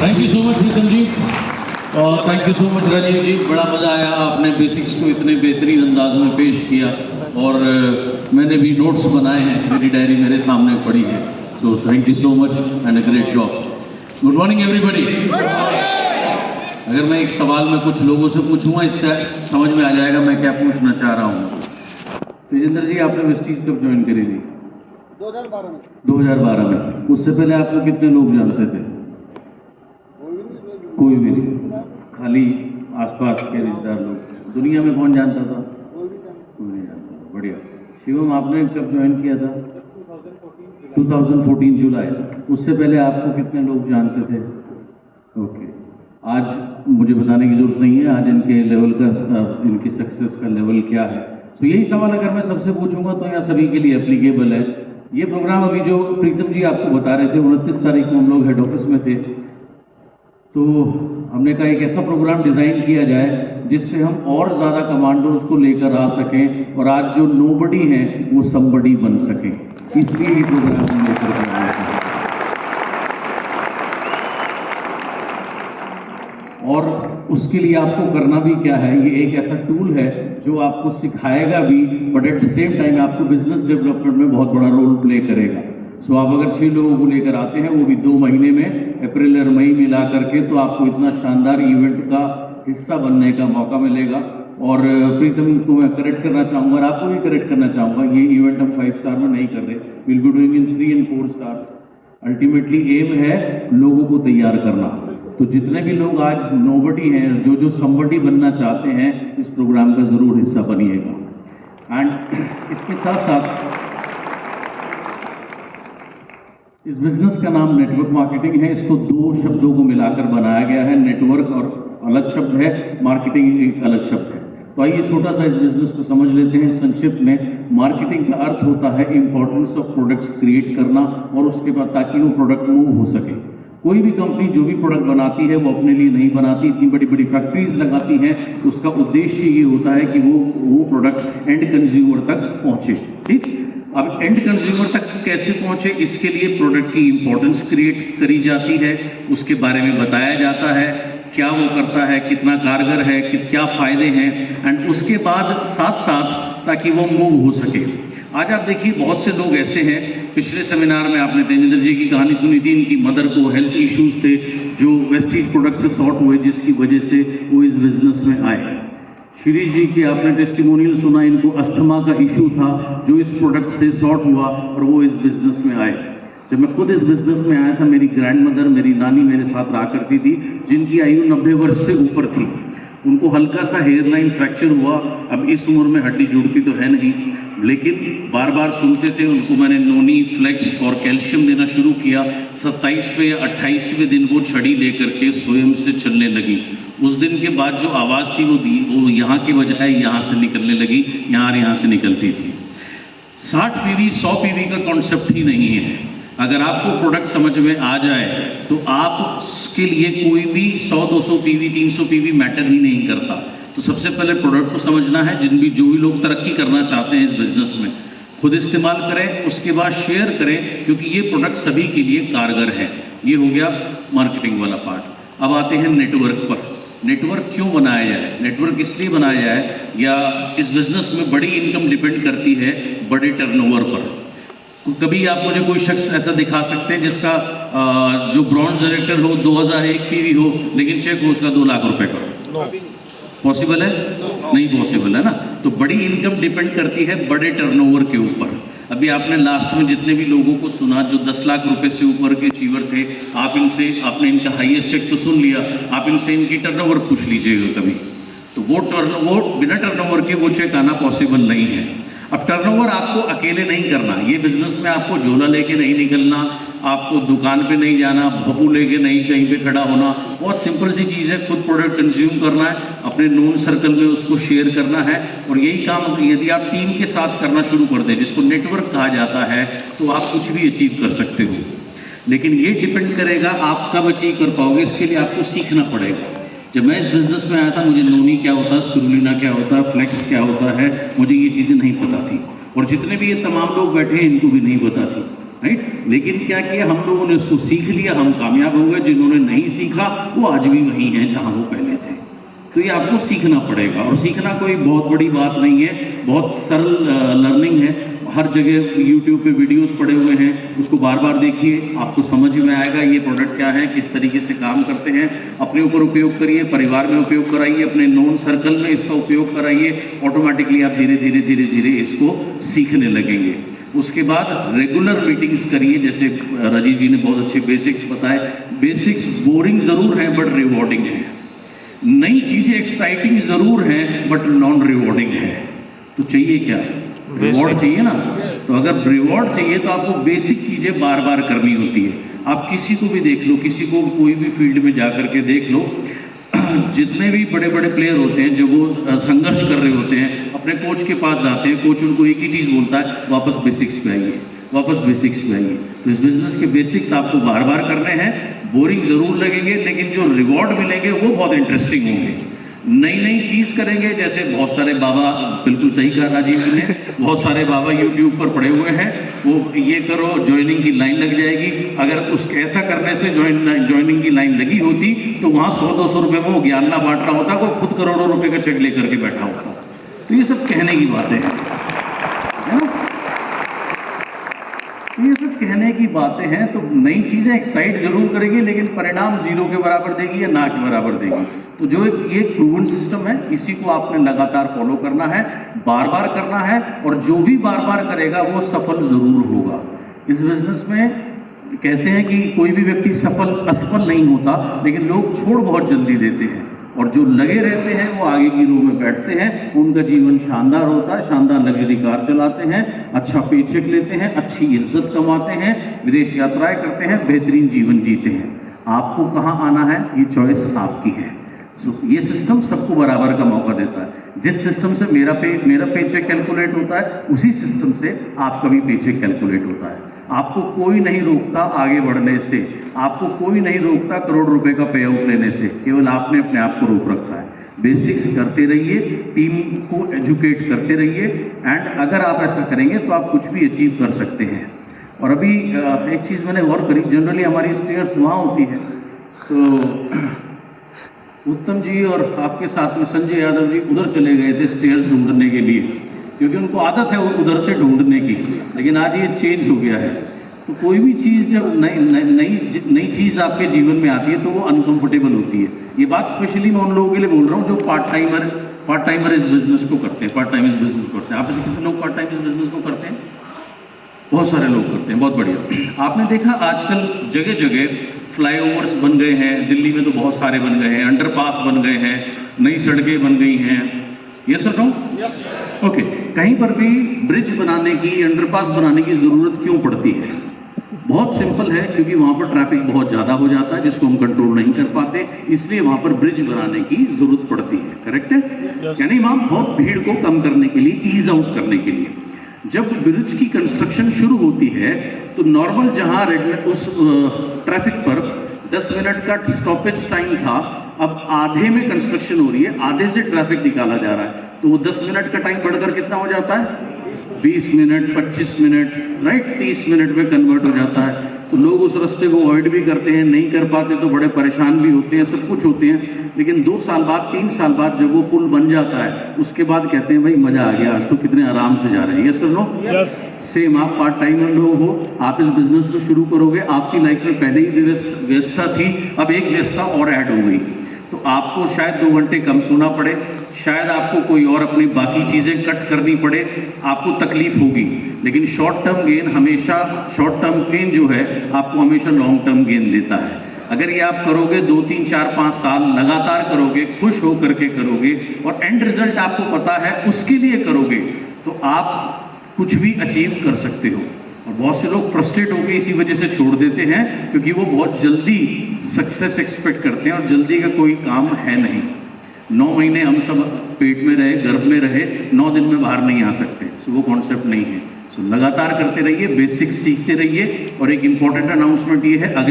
Thank you so much Pritam ji और thank you so much Rajiv ji, बड़ा मज़ा आया। आपने बेसिक्स को इतने बेहतरीन अंदाज में पेश किया और मैंने भी नोट्स बनाए हैं, मेरी डायरी मेरे सामने पड़ी है। So thank you so much and a great job. Good morning everybody. अगर मैं एक सवाल में कुछ लोगों से पूछूंगा, इससे समझ में आ जाएगा मैं क्या पूछना चाह रहा हूँ। तेजिंदर जी, आपने वेस्टीज कब ज्वाइन करी थी? 2012 में। 2012 में। उससे पहले आपको कितने लोग जानते थे? कोई भी नहीं, खाली आसपास के रिश्तेदार लोग। दुनिया में कौन जानता था? कोई नहीं जानता। बढ़िया। शिवम, आपने कब ज्वाइन किया था? 2014 जुलाई। उससे पहले आपको कितने लोग जानते थे? ओके। आज मुझे बताने की जरूरत नहीं है आज इनके लेवल का, इनकी सक्सेस का लेवल क्या है। तो यही सवाल अगर मैं सबसे पूछूंगा तो यहाँ सभी के लिए एप्लीकेबल है। ये प्रोग्राम अभी जो प्रीतम जी आपको बता रहे थे, 29 तारीख को हम लोग हेड ऑफिस में थे, तो हमने कहा एक ऐसा प्रोग्राम डिज़ाइन किया जाए जिससे हम और ज़्यादा कमांडोज को लेकर आ सकें और आज जो नोबडी हैं वो समबडी बन सकें। इसलिए ये प्रोग्राम हम लेकर के आए हैं। और उसके लिए आपको करना भी क्या है, ये एक ऐसा टूल है जो आपको सिखाएगा भी, but at the same time आपको बिजनेस डेवलपमेंट में बहुत बड़ा रोल प्ले करेगा। सो आप अगर 6 लोगों को लेकर आते हैं, वो भी 2 महीने में, अप्रैल और मई मिला करके, तो आपको इतना शानदार इवेंट का हिस्सा बनने का मौका मिलेगा। और प्रीतम को मैं करेक्ट करना चाहूँगा और आपको भी करेक्ट करना चाहूँगा, ये इवेंट हम 5 स्टार में नहीं कर रहे, will be doing in 3 and 4 star. Ultimately aim है लोगों को तैयार करना। तो जितने भी लोग आज नोबडी हैं, जो समबडी बनना चाहते हैं, इस प्रोग्राम का जरूर हिस्सा बनिएगा। एंड इसके साथ साथ इस बिजनेस का नाम नेटवर्क मार्केटिंग है। इसको 2 शब्दों को मिलाकर बनाया गया है। नेटवर्क और अलग शब्द है, मार्केटिंग एक अलग शब्द है। तो आइए छोटा सा इस बिजनेस को समझ लेते हैं संक्षिप्त में। मार्केटिंग का अर्थ होता है इंपॉर्टेंस ऑफ प्रोडक्ट्स क्रिएट करना, और उसके बाद ताकि वो प्रोडक्ट मूव हो सके। कोई भी कंपनी जो भी प्रोडक्ट बनाती है वो अपने लिए नहीं बनाती, इतनी बड़ी बड़ी फैक्ट्रीज लगाती हैं। उसका उद्देश्य ये होता है कि वो प्रोडक्ट एंड कंज्यूमर तक पहुंचे। ठीक, अब एंड कंज्यूमर तक कैसे पहुंचे, इसके लिए प्रोडक्ट की इंपॉर्टेंस क्रिएट करी जाती है, उसके बारे में बताया जाता है, क्या वो करता है, कितना कारगर है, क्या फायदे हैं, एंड उसके बाद साथ साथ ताकि वो मूव हो सके। आज आप देखिए बहुत से लोग ऐसे हैं, पिछले सेमिनार में आपने तेजिंदर जी की कहानी सुनी थी, इनकी मदर को हेल्थ इश्यूज थे जो वेस्टीज प्रोडक्ट से सॉर्ट हुए, जिसकी वजह से वो इस बिजनेस में आए। शिरीष जी की आपने टेस्टिमोनियल सुना, इनको अस्थमा का इशू था जो इस प्रोडक्ट से सॉर्ट हुआ और वो इस बिजनेस में आए। जब मैं खुद इस बिजनेस में आया था, मेरी ग्रैंड मदर, मेरी नानी मेरे साथ रहा करती थी, जिनकी आयु 90 वर्ष से ऊपर थी। उनको हल्का सा हेयरलाइन फ्रैक्चर हुआ। अब इस उम्र में हड्डी जुड़ती तो है नहीं, लेकिन बार बार सुनते थे। उनको मैंने नोनी, फ्लेक्स और कैल्शियम देना शुरू किया। 27वें या 28वें दिन वो छड़ी लेकर के स्वयं से चलने लगी। उस दिन के बाद जो आवाज़ थी वो यहाँ के बजाय यहाँ से निकलने लगी, यहाँ से निकलती थी। 60 पीवी 100 पीवी का कॉन्सेप्ट ही नहीं है। अगर आपको प्रोडक्ट समझ में आ जाए तो आपके लिए कोई भी 100-200 पीवी 300 पीवी मैटर ही नहीं करता। तो सबसे पहले प्रोडक्ट को समझना है। जो भी लोग तरक्की करना चाहते हैं इस बिजनेस में, खुद इस्तेमाल करें, उसके बाद शेयर करें, क्योंकि ये प्रोडक्ट सभी के लिए कारगर है। ये हो गया मार्केटिंग वाला पार्ट। अब आते हैं नेटवर्क पर। नेटवर्क क्यों बनाया जाए? नेटवर्क इसलिए बनाया जाए, या इस बिजनेस में बड़ी इनकम डिपेंड करती है बड़े टर्नओवर पर। कभी आप मुझे कोई शख्स ऐसा दिखा सकते हैं जिसका जो ब्रॉन्ज डायरेक्टर हो 2001 पीवी हो, लेकिन चेक हो उसका 2 लाख रुपए का? पॉसिबल है? नहीं पॉसिबल है ना। तो बड़ी इनकम डिपेंड करती है बड़े टर्नओवर के ऊपर। अभी आपने लास्ट में जितने भी लोगों को सुना जो 10 लाख रुपए से ऊपर के अचीवर थे, आपने इनका हाईएस्ट चेक तो सुन लिया, आप इनसे इनकी टर्नओवर पूछ लीजिएगा कभी, तो वो बिना टर्नओवर के वो चेक आना पॉसिबल नहीं है। अब टर्नओवर आपको अकेले नहीं करना। ये बिजनेस में आपको झोला लेके नहीं निकलना, आपको दुकान पे नहीं जाना, भपू लेके नहीं कहीं पे खड़ा होना। बहुत सिंपल सी चीज़ है, खुद प्रोडक्ट कंज्यूम करना है, अपने नोन सर्कल में उसको शेयर करना है। और यही काम यदि आप टीम के साथ करना शुरू कर दें, जिसको नेटवर्क कहा जाता है, तो आप कुछ भी अचीव कर सकते हो। लेकिन ये डिपेंड करेगा आप कब अचीव कर पाओगे, इसके लिए आपको सीखना पड़ेगा। जब मैं इस बिजनेस में आया था, मुझे नोनी क्या होता है, स्पिरुलिना क्या होता है, फ्लेक्स क्या होता है, मुझे ये चीज़ें नहीं पता थी। और जितने भी ये तमाम लोग बैठे हैं, इनको भी नहीं पता थी। राइट। लेकिन क्या किया हम लोगों ने, उसको सीख लिया, हम कामयाब हो गए। जिन्होंने नहीं सीखा वो आज भी वहीं हैं जहां वो पहले थे। तो ये आपको सीखना पड़ेगा, और सीखना कोई बहुत बड़ी बात नहीं है, बहुत सरल लर्निंग है। हर जगह यूट्यूब पे वीडियोस पड़े हुए हैं, उसको बार बार देखिए, आपको समझ में आएगा ये प्रोडक्ट क्या है, किस तरीके से काम करते हैं। अपने ऊपर उपयोग करिए, परिवार में उपयोग कराइए, अपने नोन सर्कल में इसका उपयोग कराइए। ऑटोमेटिकली आप धीरे धीरे धीरे धीरे इसको सीखने लगेंगे। उसके बाद रेगुलर मीटिंग्स करिए, जैसे राजीव जी ने बहुत अच्छे बेसिक्स बताए। बेसिक्स बोरिंग जरूर है बट रिवॉर्डिंग है। नई चीजें एक्साइटिंग जरूर है बट नॉन रिवॉर्डिंग है। तो चाहिए क्या? रिवॉर्ड चाहिए ना। तो अगर रिवॉर्ड चाहिए तो आपको बेसिक चीजें बार बार करनी होती है। आप किसी को भी देख लो, किसी को कोई भी फील्ड में जाकर के देख लो, जितने भी बड़े बड़े प्लेयर होते हैं, जब वो संघर्ष कर रहे होते हैं, अपने कोच के पास जाते हैं, कोच उनको एक ही चीज बोलता है, वापस बेसिक्स पे आइए, वापस बेसिक्स पे आइए। तो इस बिजनेस के बेसिक्स आपको बार बार करने हैं। बोरिंग जरूर लगेंगे, लेकिन जो रिवॉर्ड मिलेंगे वो बहुत इंटरेस्टिंग होंगे। नई नई चीज करेंगे, जैसे बहुत सारे बाबा, बिल्कुल सही कहा राजीव जी ने, बहुत सारे बाबा यूट्यूब पर पड़े हुए हैं, वो ये करो ज्वाइनिंग की लाइन लग जाएगी। अगर उस ऐसा करने से ज्वाइनिंग की लाइन लगी होती तो वहां 100-200 रुपए में वो ज्ञान ना बांट रहा होता, वो खुद करोड़ों रुपए का चेक लेकर के बैठा होता। तो ये सब कहने की बातें हैं, है ना? ये सब कहने की बातें हैं। तो नई चीजें एक्साइट जरूर करेगी, लेकिन परिणाम जीरो के बराबर देगी या ना के बराबर देगी। तो जो ये प्रूवन सिस्टम है, इसी को आपने लगातार फॉलो करना है, बार बार करना है, और जो भी बार बार करेगा वो सफल जरूर होगा। इस बिजनेस में कहते हैं कि कोई भी व्यक्ति असफल नहीं होता, लेकिन लोग छोड़ बहुत जल्दी देते हैं, और जो लगे रहते हैं वो आगे की रो में बैठते हैं। उनका जीवन शानदार होता है, शानदार लग्जरी कार चलाते हैं, अच्छा पेचेक लेते हैं, अच्छी इज्जत कमाते हैं, विदेश यात्राएं करते हैं, बेहतरीन जीवन जीते हैं। आपको कहाँ आना है, ये चॉइस आपकी है। ये सिस्टम सबको बराबर का मौका देता है। जिस सिस्टम से मेरा पेचेक कैलकुलेट होता है, उसी सिस्टम से आपका भी पेचेक कैलकुलेट होता है। आपको कोई नहीं रोकता आगे बढ़ने से, आपको कोई नहीं रोकता करोड़ रुपए का पे आउट लेने से, केवल आपने अपने आप को रोक रखा है। बेसिक्स करते रहिए, टीम को एजुकेट करते रहिए, एंड अगर आप ऐसा करेंगे तो आप कुछ भी अचीव कर सकते हैं। और अभी एक चीज़ मैंने गौर करी, जनरली हमारी स्टेयर्स वहाँ होती है, तो उत्तम जी और आपके साथ में संजय यादव जी उधर चले गए थे स्टेयर्स ढूंढने के लिए, क्योंकि उनको आदत है वो उधर से ढूंढने की। लेकिन आज ये चेंज हो गया है। तो कोई भी चीज़ जब नई चीज़ आपके जीवन में आती है तो वो अनकंफर्टेबल होती है। ये बात स्पेशली मैं उन लोगों के लिए बोल रहा हूँ जो पार्ट टाइमर इस बिजनेस को करते हैं, पार्ट टाइम इस बिजनेस को करते हैं। आप ऐसे कितने लोग पार्ट टाइम इस बिजनेस को करते हैं? बहुत सारे लोग करते हैं, बहुत बढ़िया। आपने देखा आजकल जगह जगह फ्लाईओवर्स बन गए हैं, दिल्ली में तो बहुत सारे बन गए हैं, अंडरपास बन गए हैं, नई सड़कें बन गई हैं। ये सर कहूँ? ओके। कहीं पर भी ब्रिज बनाने की, अंडरपास बनाने की जरूरत क्यों पड़ती है? बहुत सिंपल है, क्योंकि वहां पर ट्रैफिक बहुत ज्यादा हो जाता है जिसको हम कंट्रोल नहीं कर पाते, इसलिए वहां पर ब्रिज बनाने की जरूरत पड़ती है। करेक्ट है? यानी वहां बहुत भीड़ को कम करने के लिए, ईज आउट करने के लिए। जब ब्रिज की कंस्ट्रक्शन शुरू होती है तो नॉर्मल जहां उस ट्रैफिक पर 10 मिनट का स्टॉपेज टाइम था, अब आधे में कंस्ट्रक्शन हो रही है, आधे से ट्रैफिक निकाला जा रहा है, तो वो 10 मिनट का टाइम बढ़कर कितना हो जाता है? 20 मिनट, 25 मिनट, राइट, 30 मिनट में कन्वर्ट हो जाता है। तो लोग उस रास्ते को अवॉइड भी करते हैं, नहीं कर पाते तो बड़े परेशान भी होते हैं, सब कुछ होते हैं। लेकिन 2 साल बाद, 3 साल बाद जब वो पुल बन जाता है, उसके बाद कहते हैं भाई मजा आ गया, आज तो कितने आराम से जा रहे हैं। Yes sir no? Yes. Same आप पार्ट टाइमर लोग हो, आप इस बिजनेस को शुरू करोगे, आपकी लाइफ में पहले ही व्यस्तता थी, अब एक व्यस्तता और ऐड हो गई, तो आपको शायद 2 घंटे कम सोना पड़े, शायद आपको कोई और अपनी बाकी चीजें कट करनी पड़े, आपको तकलीफ होगी। लेकिन शॉर्ट टर्म गेन जो है आपको हमेशा लॉन्ग टर्म गेन देता है। अगर ये आप करोगे 2, 3, 4, 5 साल लगातार करोगे, खुश होकर के करोगे, और एंड रिजल्ट आपको पता है उसके लिए करोगे, तो आप कुछ भी अचीव कर सकते हो। और बहुत से लोग फ्रस्ट्रेट होकर इसी वजह से छोड़ देते हैं, क्योंकि वो बहुत जल्दी सक्सेस एक्सपेक्ट करते हैं, और जल्दी का कोई काम है नहीं। 9 महीने हम सब पेट में रहे, गर्भ में रहे, 9 दिन में बाहर नहीं आ सकते। सो वो कॉन्सेप्ट नहीं है। सो लगातार करते रहिए, बेसिक्स सीखते रहिए। और एक इंपॉर्टेंट अनाउंसमेंट ये है, अगले